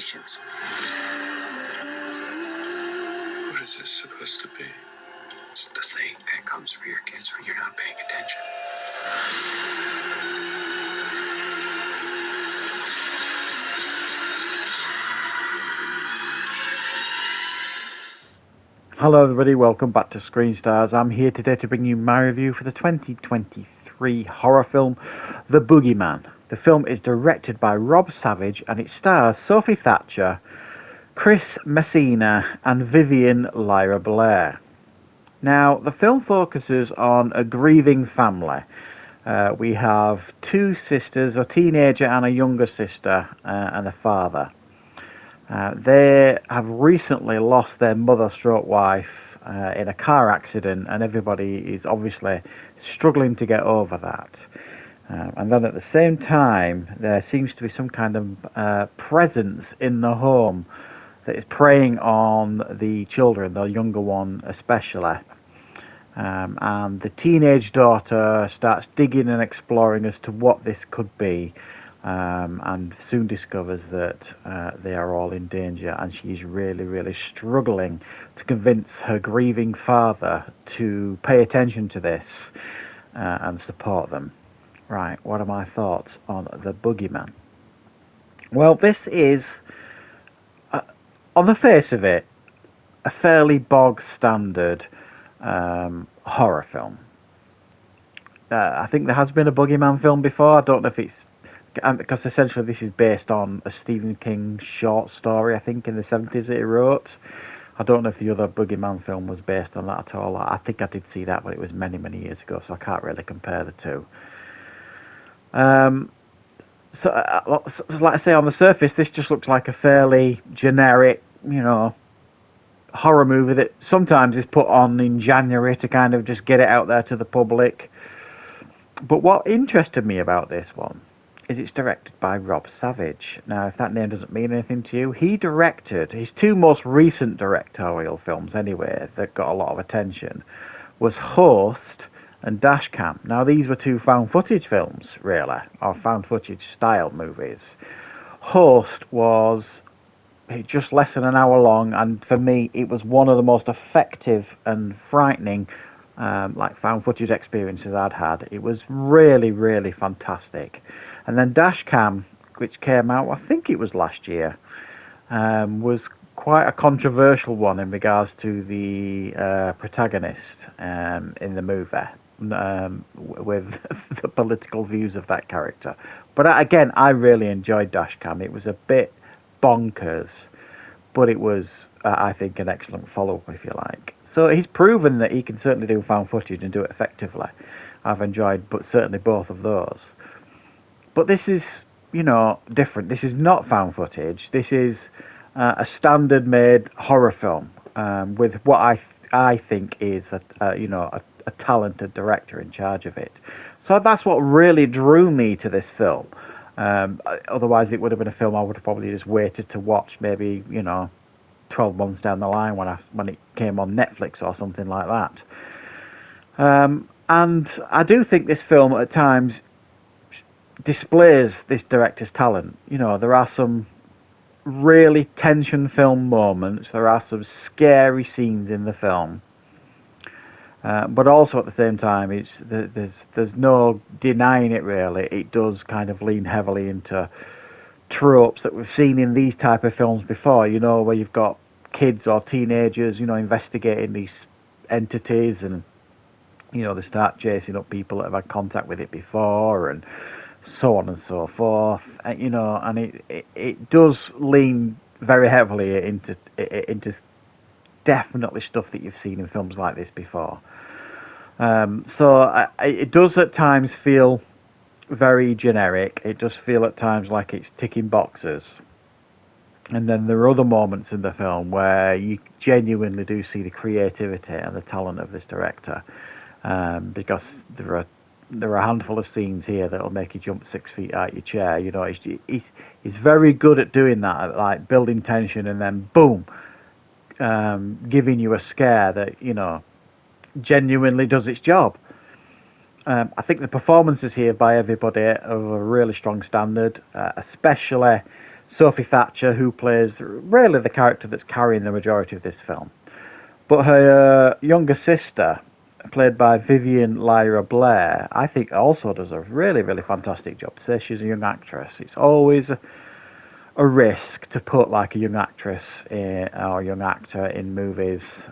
patience. What is this supposed to be? It's the thing that comes for your kids when you're not paying attention. Hello everybody, welcome back to Screenstars. I'm here today to bring you my review for the 2023 horror film, The Boogeyman. The film is directed by Rob Savage and it stars Sophie Thatcher, Chris Messina and Vivian Lyra Blair. Now, the film focuses on a grieving family. We have two sisters, a teenager and a younger sister, and a father. They have recently lost their mother-stroke-wife in a car accident, and everybody is obviously struggling to get over that. And then at the same time, there seems to be some kind of presence in the home that is preying on the children, the younger one especially. And the teenage daughter starts digging and exploring as to what this could be. And soon discovers that they are all in danger, and she's really struggling to convince her grieving father to pay attention to this and support them. Right, what are my thoughts on The Boogeyman? Well, this is, on the face of it, a fairly bog standard horror film. I think there has been a Boogeyman film before. I don't know if it's because essentially this is based on a Stephen King short story, I think, in the 70s that he wrote. I don't know if the other Boogeyman film was based on that at all. I think I did see that, but it was many years ago, so I can't really compare the two. So like I say, on the surface, this just looks like a fairly generic, horror movie that sometimes is put on in January to kind of just get it out there to the public. But what interested me about this one is it's directed by Rob Savage. Now, if that name doesn't mean anything to you, he directed his two most recent directorial films anyway that got a lot of attention was Host and Dashcam. Now, these were two found footage films, really, or found footage style movies. Host was just less than an hour long, and for me, it was one of the most effective and frightening found footage experiences I'd had. It was really fantastic. And then Dashcam, which came out, I think it was last year, was quite a controversial one in regards to the protagonist in the movie, with the political views of that character. But again, I really enjoyed Dashcam. It was a bit bonkers, but it was, I think, an excellent follow-up, if you like. So he's proven that he can certainly do found footage and do it effectively. I've enjoyed, but certainly both of those. But this is, different. This is not found footage. This is a standard-made horror film with what I think is a talented director in charge of it. So that's what really drew me to this film. Otherwise, it would have been a film I would have probably just waited to watch, maybe 12 months down the line when it came on Netflix or something like that. And I do think this film at times displays this director's talent. There are some really tension-filled moments. There are some scary scenes in the film. But also at the same time, there's no denying it, really. It does kind of lean heavily into tropes that we've seen in these type of films before, where you've got kids or teenagers, investigating these entities, and, they start chasing up people that have had contact with it before, and so on and so forth. And it does lean very heavily into definitely stuff that you've seen in films like this before. So it does at times feel very generic. It does feel at times like it's ticking boxes. And then there are other moments in the film where you genuinely do see the creativity and the talent of this director, because there are a handful of scenes here that'll make you jump 6 feet out your chair. He's very good at doing that, like building tension and then boom, giving you a scare that genuinely does its job. I think the performances here by everybody are of a really strong standard, especially Sophie Thatcher, who plays really the character that's carrying the majority of this film. But her younger sister, played by Vivian Lyra Blair, I think also does a really, really fantastic job. Say she's a young actress. It's always a risk to put like a young actress or young actor in movies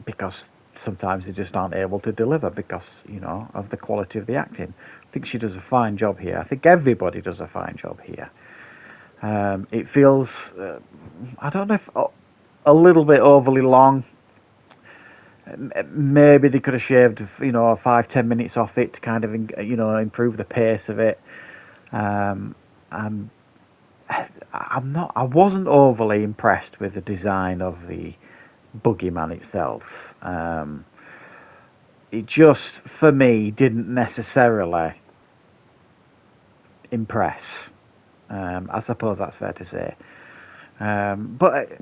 because sometimes they just aren't able to deliver because, you know, of the quality of the acting. I think she does a fine job here. I think everybody does a fine job here. It feels, I don't know if a little bit overly long. Maybe they could have shaved, you know, 5-10 minutes off it to kind of, you know, improve the pace of it. I wasn't overly impressed with the design of the Boogeyman itself. It just, for me, didn't necessarily impress. I suppose that's fair to say. But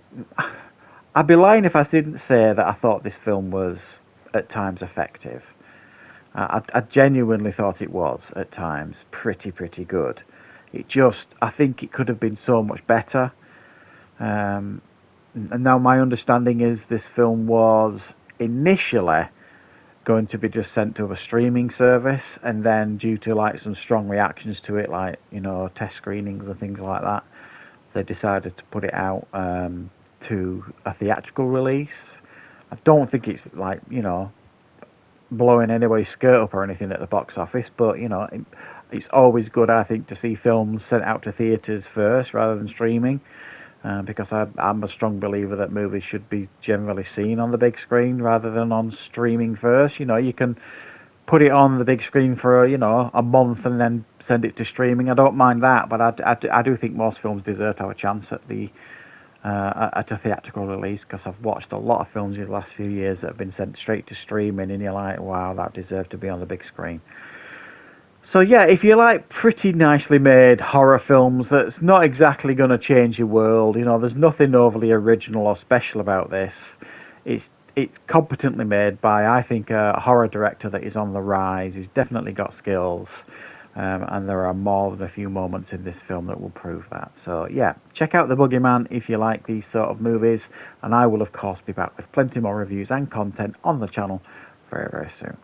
I'd be lying if I didn't say that I thought this film was at times effective. I genuinely thought it was at times pretty good. It just, I think it could have been so much better. And now my understanding is this film was initially going to be just sent to a streaming service, and then due to like some strong reactions to it, like, you know, test screenings and things like that, they decided to put it out to a theatrical release. I don't think it's like, you know, blowing anybody's skirt up or anything at the box office, but, you know, it's always good, I think, to see films sent out to theatres first rather than streaming, because I'm a strong believer that movies should be generally seen on the big screen rather than on streaming first. You know, you can put it on the big screen for, you know, a month and then send it to streaming. I don't mind that, but I do think most films deserve to have a chance at at a theatrical release, because I've watched a lot of films in the last few years that have been sent straight to streaming, and you're like, wow, that deserved to be on the big screen. So yeah, if you like pretty nicely made horror films that's not exactly going to change your world, you know, there's nothing overly original or special about this. It's competently made by, I think, a horror director that is on the rise. He's definitely got skills, and there are more than a few moments in this film that will prove that. So yeah, check out The Boogeyman if you like these sort of movies, and I will of course be back with plenty more reviews and content on the channel very soon.